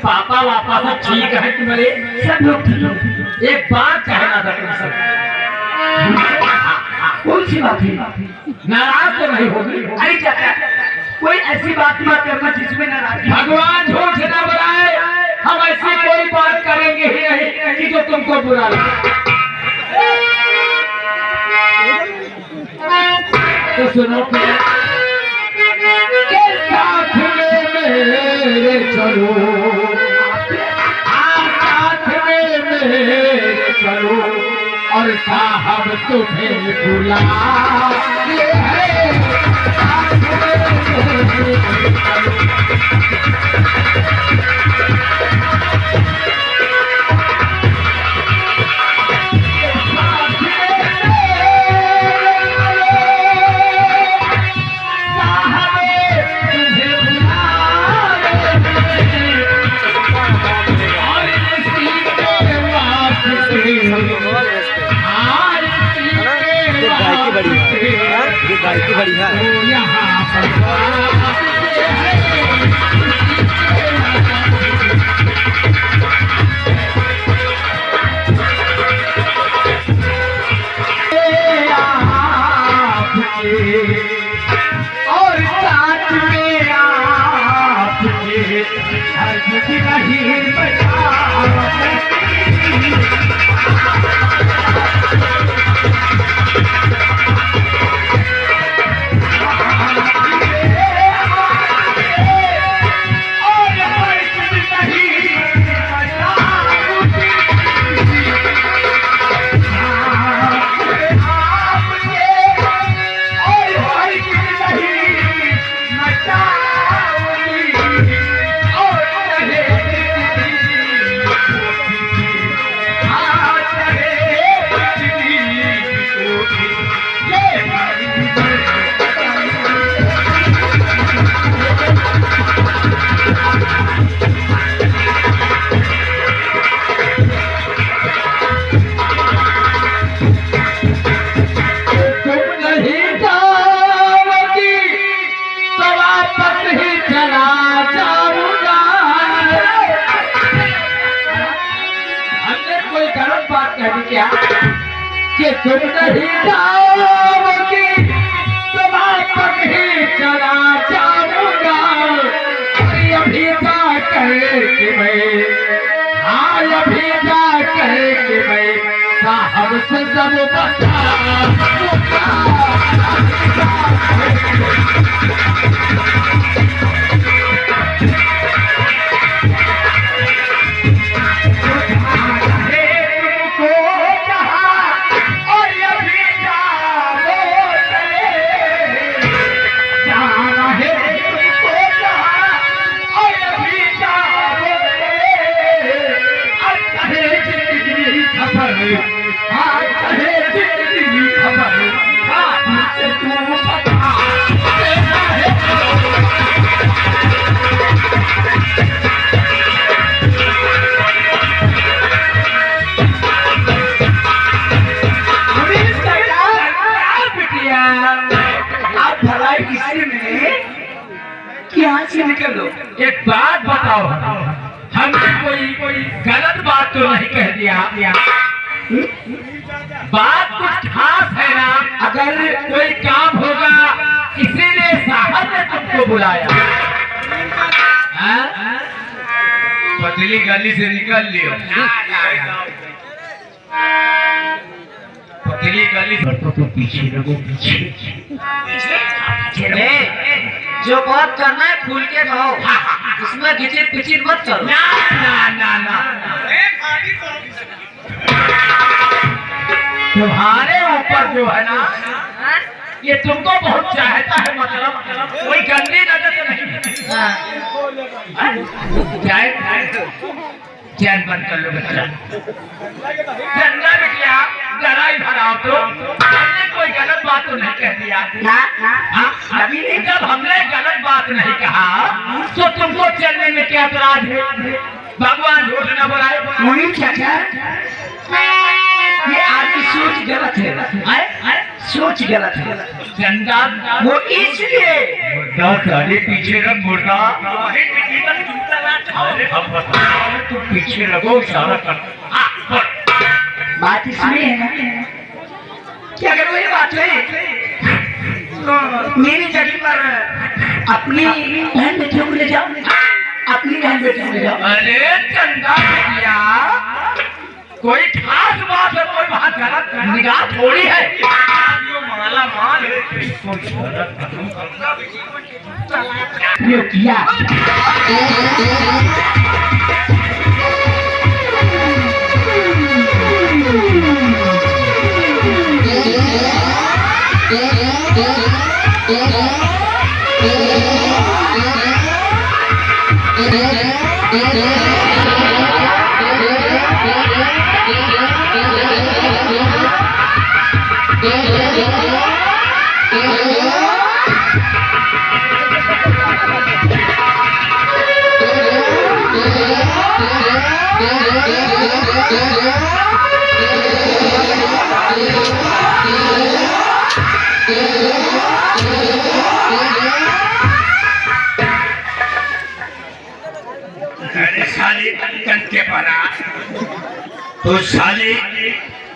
पापा वापा सब ठीक है तुम्हारे? सब लोग ठीक है। एक बात कहना था तुम सब। कौन सी बात है? नाराज तो नहीं होगी? अरे चाचा कोई ऐसी बात मत करना जिसमें नाराज। भगवान झूठ न बुलाए, हम ऐसी कोई बात करेंगे ही नहीं कि जो तुमको बुरा लगे। तो सुनो के साथ में मेरे चलो, साथ में मेरे चलो, और साहब तुम्हें बुला है। साथ में मेरे चलो। गायकी बड़ी है। और साथ में आपके हर नहीं बचा। कि तुम नहीं जाओगी तो वापस ही चला जाऊंगा। अभी जा करके मैं, हाँ अभी जा करके मैं साहब से सब बता। निकल लो। एक बात बताओ, हमने कोई गलत बात तो नहीं कह दिया? बात कुछ खास है ना? अगर कोई काम होगा इसीलिए साहब ने तुमको बुलाया। पतली गली से निकल लियो। पतली गली तो पीछे लगो, पीछे। जो बात करना है खुल के कहो, उसमें घिचिर पिचिर मत करो। ना ना ना ना, तुम्हारे ऊपर जो है ना ये तुमको बहुत चाहता है। मतलब कोई गंदी नजर तो नहीं। चैन बंद कर लो बच्चा। गंदा बिटिया जरा इधर आओ तो। हमने कोई गलत बात तो नहीं कह दिया ना? अभी जब हमने गलत बात नहीं कहा तो तुमको चलने में क्या अपराध है? भगवान झूठ न बोलाए। ये आदमी सोच गलत है, सोच गलत है चंदा। वो इसलिए मुर्दा सारे पीछे रख मुर्दा, तू पीछे लगो इशारा कर। बात इसमें है ना कि अगर वही बात है तो मेरी जगह पर अपनी बहन बेटियों को ले जाओ, अपनी बहन बेटियों को ले जाओ। अरे चंदा भैया कोई खास बात है, कोई बात गलत निगाह थोड़ी है। माला माल किया के पड़ा तो साले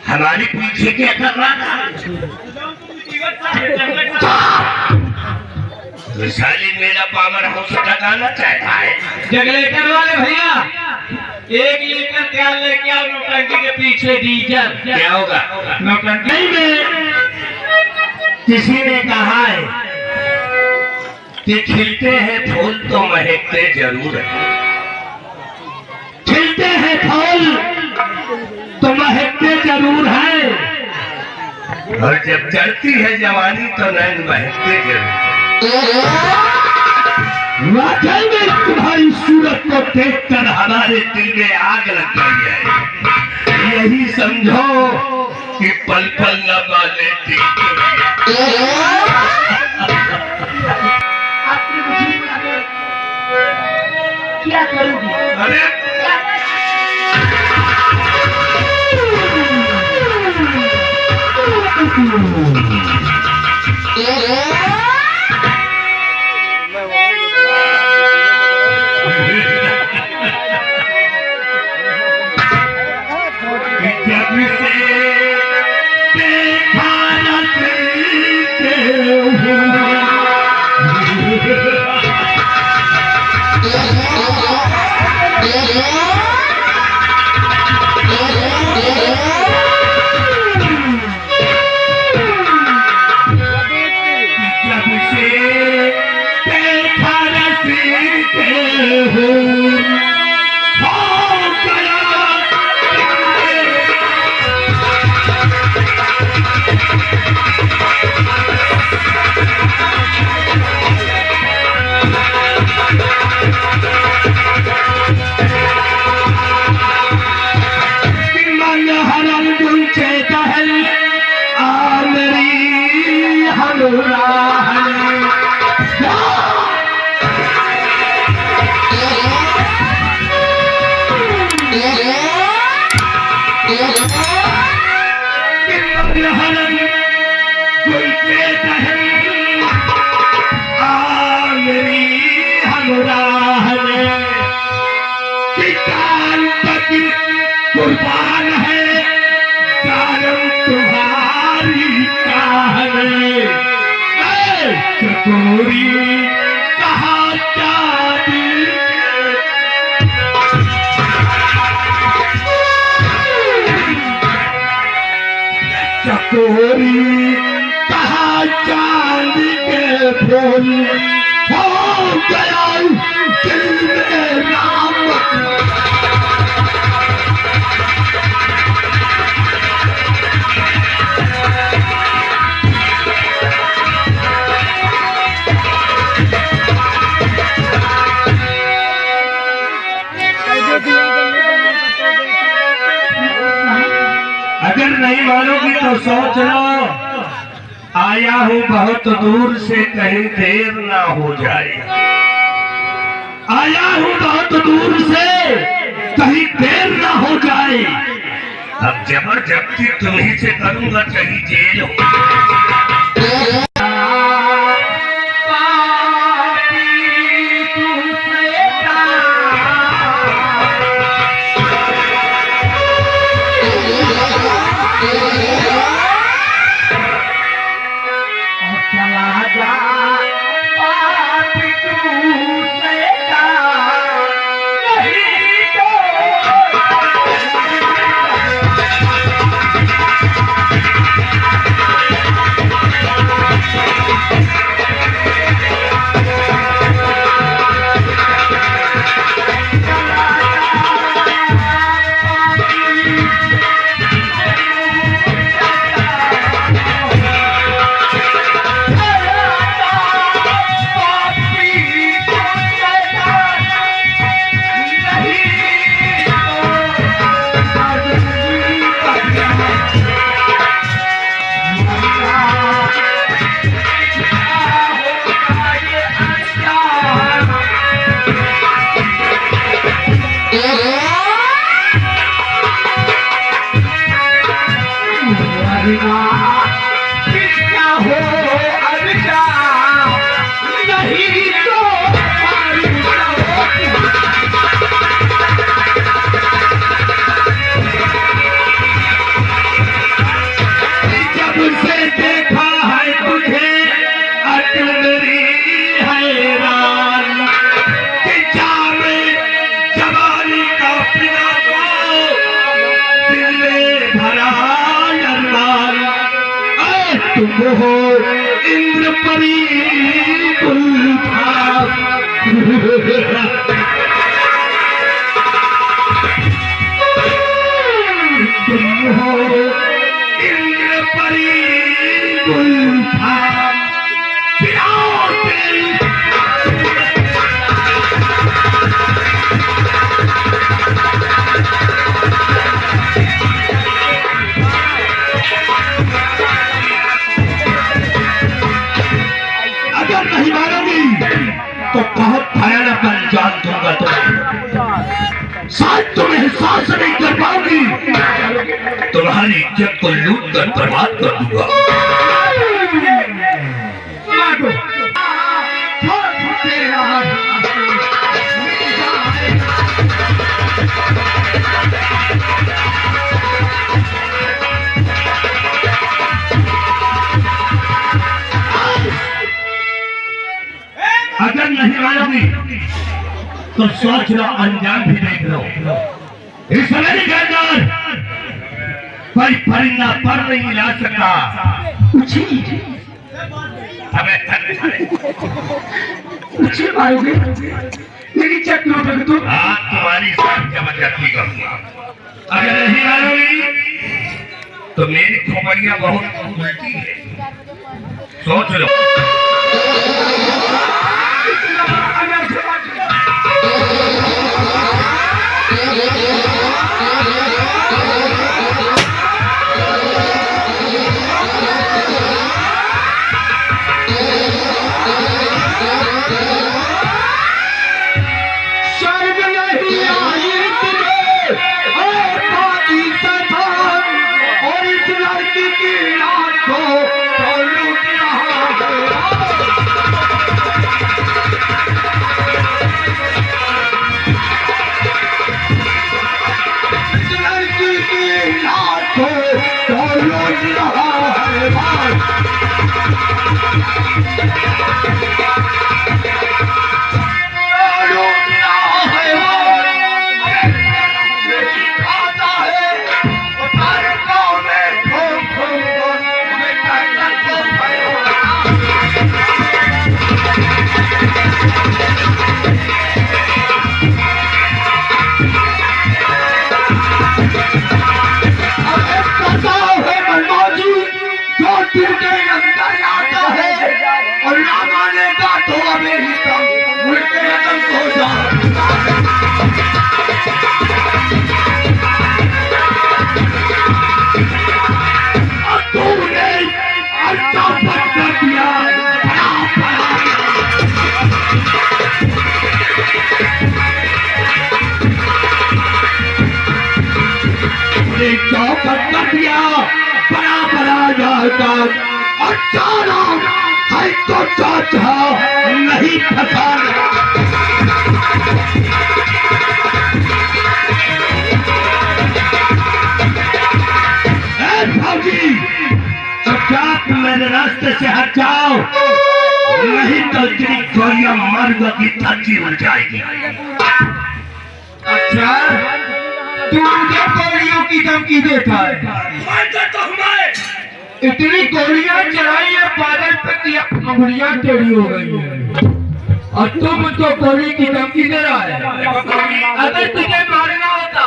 हमारे पीछे क्या कर रहा था? तो साले मेरा पावर हाउस लगाना चाहता है। जनरेटर वाले भैया 1 लीटर तेल लेके आओ, नौटंकी के पीछे डीजल। क्या होगा? नौटंकी में किसी ने कहा है कि खिलते हैं फूल तो महकते जरूर है। खिलते हैं फूल तो महकते जरूर है, और जब चढ़ती है जवानी तो नैन महकते जरूर। वाकई में तुम्हारी सूरत को देखकर हमारे दिल में आग लग गई है। यही समझो कि पल पल न बाले क्या करोगी? अरे कुर्बान है कारण तुम्हारी कहने चकोरी कहा जाती चकोरी कहा चांदी के फूल हो गया दिल में राम। अगर नहीं मानोगी तो सोच लो, आया हूँ बहुत दूर से कहीं देर ना हो जाए। आया हूँ बहुत दूर से कहीं देर ना हो जाए। अब जबरदस्ती तुम्ही से करूंगा चाहे जेल हो। इंद्रपरी तो बहुत भयानक अंजाम दूंगा तुम्हें। शायद तुम एहसास नहीं कर पाओगी। तुम्हारी इज्जत को लूट कर बर्बाद कर दूंगा। अगर नहीं मानोगी तो सोच लो, अंजाम भी देख लो। इस समय निकलकर कोई परिंदा पर नहीं मिला सकता। मारोगे मेरी चट लौटोगे तुम। हाँ, तुम्हारी जबरदस्ती करूंगा। अगर नहीं मानोगी तो मेरी खोपड़ियां बहुत उल्टी है। सोच लो। तुमने चौपट कर दिया, बड़ा बड़ा जाता अच्छा नाम है तो चाचा नहीं फसाना। भाजी चुपचाप मेरे रास्ते से हट जाओ, नहीं तो तेरी गोलियां मर्ग की धरती उड़ जाएगी। अच्छा तू मुझे गोलियों की धमकी देता है? इतनी गोलियां चलाई है बादल पे कि अंगुलियां टेढ़ी हो गई है और तुम तो गोली की धमकी दे रहा है। अगर तुझे मारना होता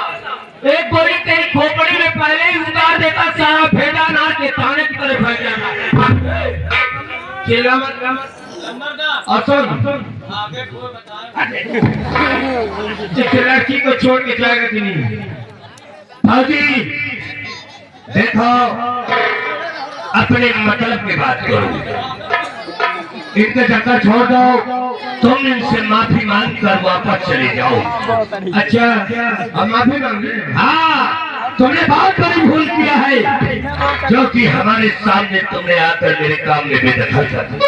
एक गोली तेरी खोपड़ी में पहले ही उतार देता, सारा भेड़ा नार के थाने की तरफ भाग जाता। चिल्ला मत लड़की को छोड़ के जाएगा कि नहीं? भाजी देखो अपने मतलब की बात करो, इनके चक्कर छोड़ दो, तुम इनसे माफी मांग कर वापस चले जाओ। अच्छा हम माफी मांगे? हाँ तुमने बहुत बड़ी भूल किया है, जो कि हमारे सामने तुमने आकर मेरे काम में बेदखल कर दिया।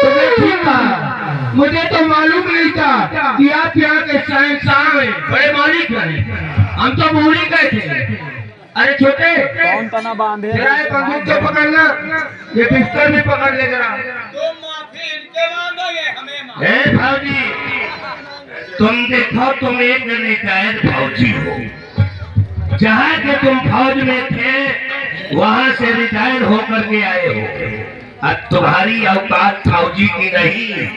तुम्हें ठीक कहा, मुझे तो मालूम नहीं था कि आप यहाँ के शहंशाह हैं, बड़े मालिक हैं। हम तो भूल ही गए थे। अरे छोटे कौन तना बांधे जरा ये बंदूक तो पकड़ना, ये पिस्टल भी पकड़ ले जरा। ए भाजी तुम देखो तुम एक रिटायर्ड फौजी हो, जहाँ के तुम फौज में थे वहाँ से रिटायर होकर के आए हो। अब तुम्हारी औकात फौजी की नहीं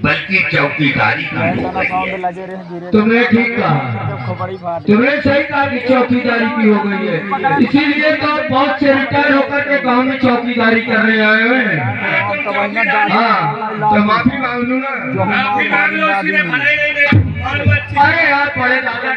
बल्कि चौकीदारी की हो गई है। तुमने ठीक कहा, तुमने सही कहा कि चौकीदारी की हो गई है, इसीलिए तो बहुत से रिटायर होकर के गाँव में चौकीदारी करने आए हुए हैं। हाँ तो माफी मांग लू ना। अरे यार पड़े दादा